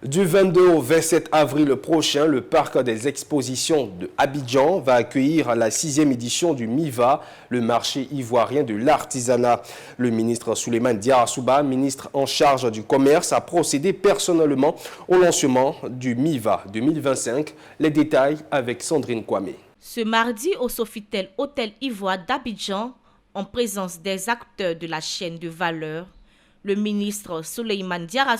Du 22 au 27 avril prochain, le parc des expositions de Abidjan va accueillir la 6e édition du MIVA, le marché ivoirien de l'artisanat. Le ministre Souleymane Diarra, ministre en charge du commerce, a procédé personnellement au lancement du MIVA 2025. Les détails avec Sandrine Kwame. Ce mardi, au Sofitel Hôtel Ivoire d'Abidjan, en présence des acteurs de la chaîne de valeur, le ministre Souleymane Diarra,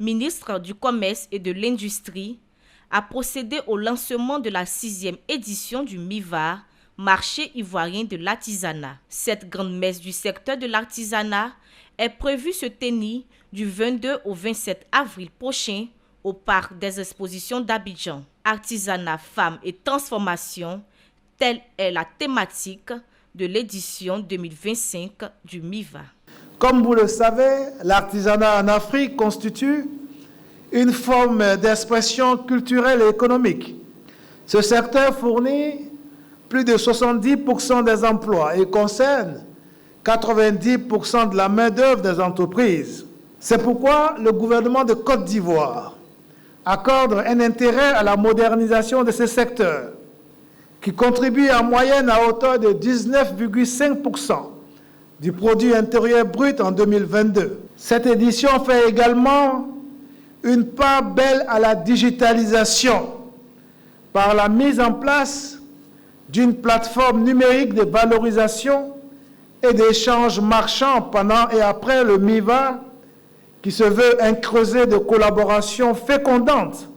ministre du Commerce et de l'Industrie, a procédé au lancement de la 6e édition du MIVA, marché ivoirien de l'artisanat. Cette grande messe du secteur de l'artisanat est prévue se tenir du 22 au 27 avril prochain au parc des expositions d'Abidjan. Artisanat, femmes et transformation, telle est la thématique de l'édition 2025 du MIVA. Comme vous le savez, l'artisanat en Afrique constitue une forme d'expression culturelle et économique. Ce secteur fournit plus de 70% des emplois et concerne 90% de la main-d'œuvre des entreprises. C'est pourquoi le gouvernement de Côte d'Ivoire accorde un intérêt à la modernisation de ce secteur, qui contribue en moyenne à hauteur de 19,5% du produit intérieur brut en 2022. Cette édition fait également une part belle à la digitalisation par la mise en place d'une plateforme numérique de valorisation et d'échange marchand pendant et après le MIVA, qui se veut un creuset de collaboration fécondante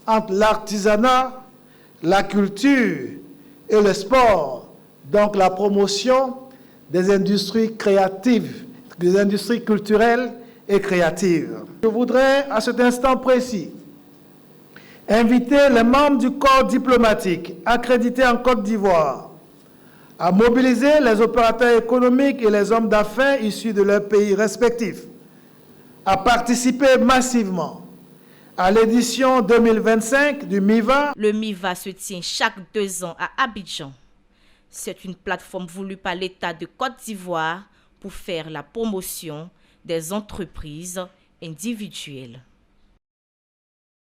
entre l'artisanat, la culture et le sport, donc la promotion des industries créatives, des industries culturelles et créatives. Je voudrais, à cet instant précis, inviter les membres du corps diplomatique accrédités en Côte d'Ivoire à mobiliser les opérateurs économiques et les hommes d'affaires issus de leurs pays respectifs, à participer massivement à l'édition 2025 du MIVA. Le MIVA se tient chaque 2 ans à Abidjan. C'est une plateforme voulue par l'État de Côte d'Ivoire pour faire la promotion des entreprises individuelles.